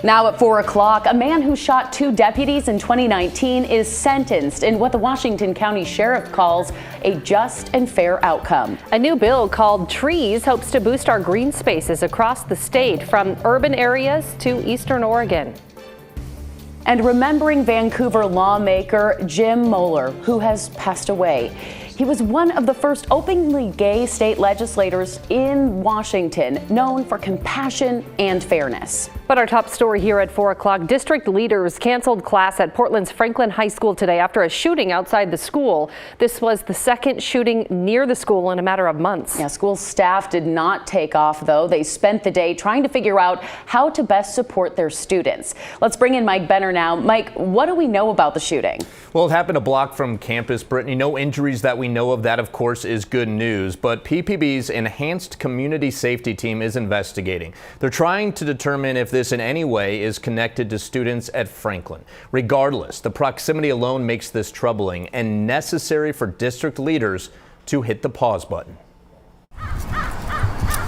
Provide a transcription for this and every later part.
Now at 4 o'clock, a man who shot 2 deputies in 2019 is sentenced in what the Washington County Sheriff calls a just and fair outcome. A new bill called Trees hopes to boost our green spaces across the state from urban areas to eastern Oregon. And remembering Vancouver lawmaker Jim Moeller, who has passed away. He was one of the first openly gay state legislators in Washington, known for compassion and fairness. But our top story here at 4 o'clock, district leaders canceled class at Portland's Franklin High School today after a shooting outside the school. This was the second shooting near the school in a matter of months. Yeah, school staff did not take off, though. They spent the day trying to figure out how to best support their students. Let's bring in Mike Benner now. Mike, what do we know about the shooting? Well, it happened a block from campus, Brittany. No injuries that we know of. That, of course, is good news. But PPB's Enhanced Community Safety Team is investigating. They're trying to determine if this in any way is connected to students at Franklin. Regardless, the proximity alone makes this troubling and necessary for district leaders to hit the pause button.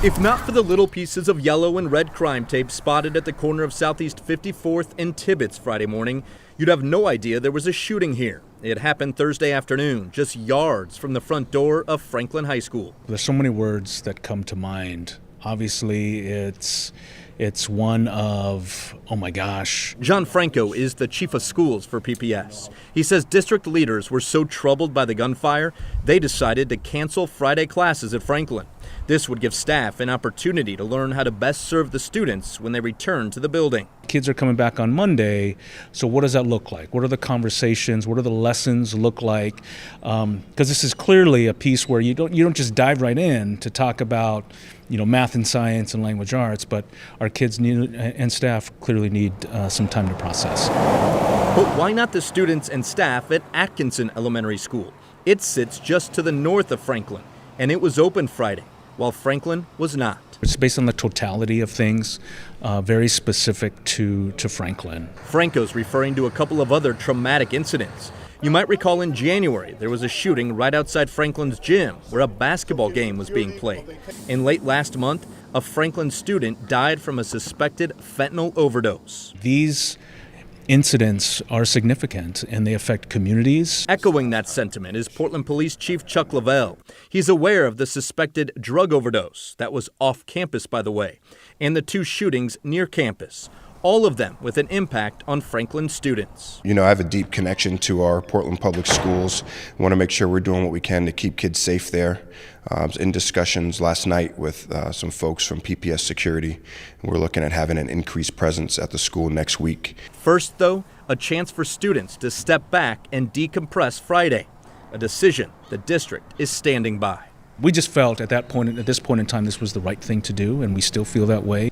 If not for the little pieces of yellow and red crime tape spotted at the corner of Southeast 54th and Tibbetts Friday morning, you'd have no idea there was a shooting here. It happened Thursday afternoon, just yards from the front door of Franklin High School. There's so many words that come to mind. Obviously, it's one of, oh my gosh. John Franco is the chief of schools for PPS. He says district leaders were so troubled by the gunfire, they decided to cancel Friday classes at Franklin. This would give staff an opportunity to learn how to best serve the students when they return to the building. Kids are coming back on Monday, so what does that look like? What are the conversations? What do the lessons look like? Because this is clearly a piece where you don't just dive right in to talk about, math and science and language arts, but our kids and staff clearly need some time to process. But why not the students and staff at Atkinson Elementary School? It sits just to the north of Franklin, and it was open Friday, while Franklin was not. It's based on the totality of things, very specific to Franklin. Franco's referring to a couple of other traumatic incidents. You might recall in January, there was a shooting right outside Franklin's gym where a basketball game was being played. And late last month, a Franklin student died from a suspected fentanyl overdose. These incidents are significant and they affect communities. Echoing that sentiment is Portland Police Chief Chuck Lavelle. He's aware of the suspected drug overdose that was off campus, by the way, and the 2 shootings near campus. All of them with an impact on Franklin students. I have a deep connection to our Portland Public Schools. I want to make sure we're doing what we can to keep kids safe there. I was in discussions last night with some folks from PPS Security. We're looking at having an increased presence at the school next week. First, though, a chance for students to step back and decompress Friday, a decision the district is standing by. We just felt at this point in time, this was the right thing to do, and we still feel that way.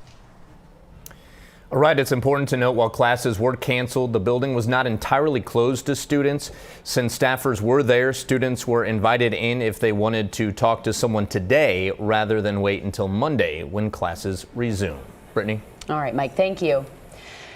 All right, it's important to note while classes were canceled, the building was not entirely closed to students. Since staffers were there, students were invited in if they wanted to talk to someone today rather than wait until Monday when classes resume. Brittany? All right, Mike, thank you.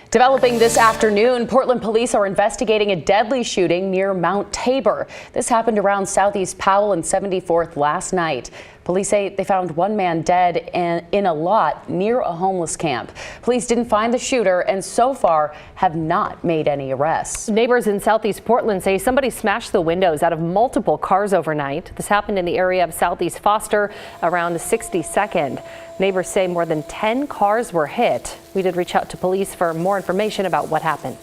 Developing this afternoon, Portland police are investigating a deadly shooting near Mount Tabor. This happened around Southeast Powell and 74th last night. Police say they found one man dead in a lot near a homeless camp. Police didn't find the shooter and so far have not made any arrests. Neighbors in Southeast Portland say somebody smashed the windows out of multiple cars overnight. This happened in the area of Southeast Foster around 62nd. Neighbors say more than 10 cars were hit. We did reach out to police for more information about what happened.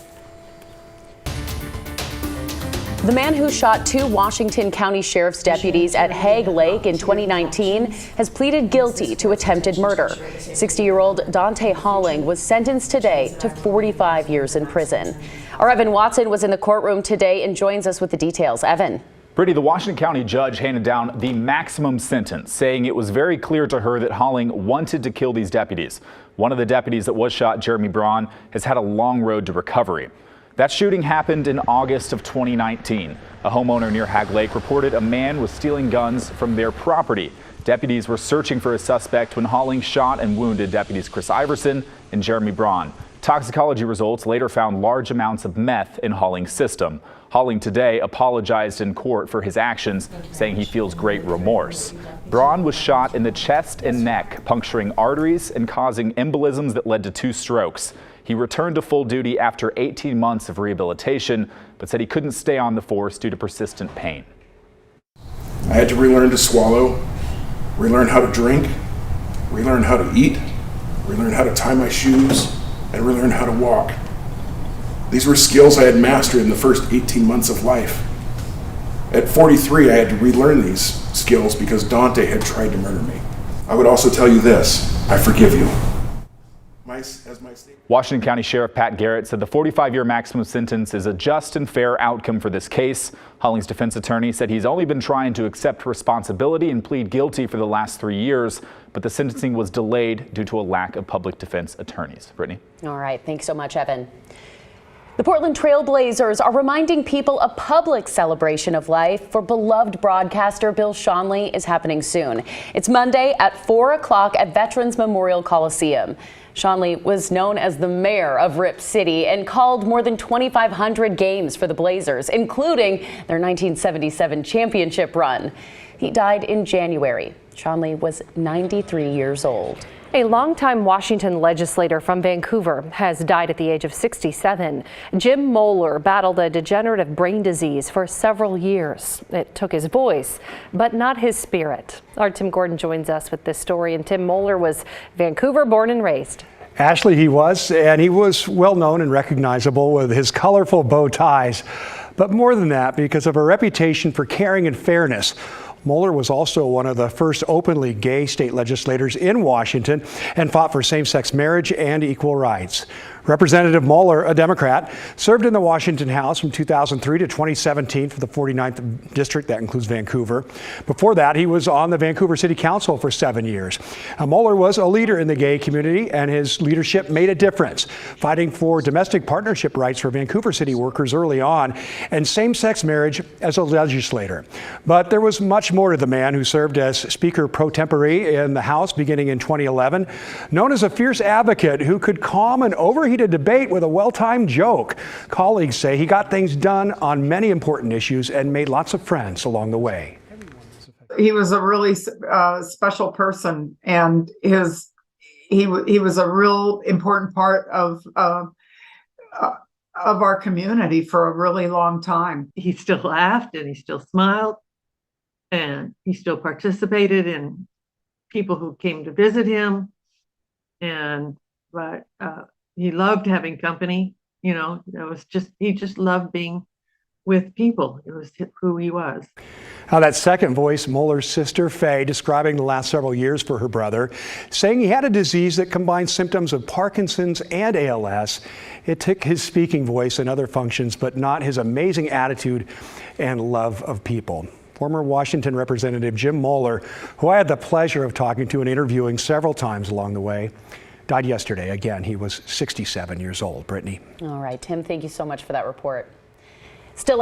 The man who shot 2 Washington County Sheriff's deputies at Hague Lake in 2019 has pleaded guilty to attempted murder. 60-year-old Dante Halling was sentenced today to 45 years in prison. Our Evan Watson was in the courtroom today and joins us with the details. Evan. Brittany, the Washington County judge handed down the maximum sentence, saying it was very clear to her that Halling wanted to kill these deputies. One of the deputies that was shot, Jeremy Braun, has had a long road to recovery. That shooting happened in August of 2019. A homeowner near Hague Lake reported a man was stealing guns from their property. Deputies were searching for a suspect when Halling shot and wounded deputies Chris Iverson and Jeremy Braun. Toxicology results later found large amounts of meth in Holling's system. Holling today apologized in court for his actions, saying he feels great remorse. Braun was shot in the chest and neck, puncturing arteries and causing embolisms that led to 2 strokes. He returned to full duty after 18 months of rehabilitation, but said he couldn't stay on the force due to persistent pain. I had to relearn to swallow, relearn how to drink, relearn how to eat, relearn how to tie my shoes, and relearn how to walk. These were skills I had mastered in the first 18 months of life. At 43, I had to relearn these skills because Dante had tried to murder me. I would also tell you this: I forgive you. Washington County Sheriff Pat Garrett said the 45-year maximum sentence is a just and fair outcome for this case. Holling's defense attorney said he's only been trying to accept responsibility and plead guilty for the last 3 years, but the sentencing was delayed due to a lack of public defense attorneys. Brittany. All right. Thanks so much, Evan. The Portland Trail Blazers are reminding people a public celebration of life for beloved broadcaster Bill Schonely is happening soon. It's Monday at 4 o'clock at Veterans Memorial Coliseum. Schonely was known as the mayor of Rip City and called more than 2,500 games for the Blazers, including their 1977 championship run. He died in January. Schonely was 93 years old. A longtime Washington legislator from Vancouver has died at the age of 67. Jim Moeller battled a degenerative brain disease for several years. It took his voice, but not his spirit. Our Tim Gordon joins us with this story, and Tim Moeller was Vancouver born and raised. Ashley, he was well known and recognizable with his colorful bow ties. But more than that, because of a reputation for caring and fairness. Moeller was also one of the first openly gay state legislators in Washington and fought for same-sex marriage and equal rights. Representative Moeller, a Democrat, served in the Washington House from 2003 to 2017 for the 49th District, that includes Vancouver. Before that, he was on the Vancouver City Council for 7 years. Moeller was a leader in the gay community, and his leadership made a difference, fighting for domestic partnership rights for Vancouver City workers early on and same-sex marriage as a legislator. But there was much more to the man who served as Speaker pro tempore in the House beginning in 2011. Known as a fierce advocate who could calm an overheated debate with a well-timed joke. Colleagues say he got things done on many important issues and made lots of friends along the way. He was a really special person, and he was a real important part of our community for a really long time. He still laughed and he still smiled, and he still participated in people who came to visit him. But he loved having company. You know, he just loved being with people. It was who he was. Now, that second voice, Moeller's sister, Faye, describing the last several years for her brother, saying he had a disease that combined symptoms of Parkinson's and ALS. It took his speaking voice and other functions, but not his amazing attitude and love of people. Former Washington Representative Jim Moeller, who I had the pleasure of talking to and interviewing several times along the way, died yesterday. Again, he was 67 years old. Brittany. All right, Tim, thank you so much for that report. Still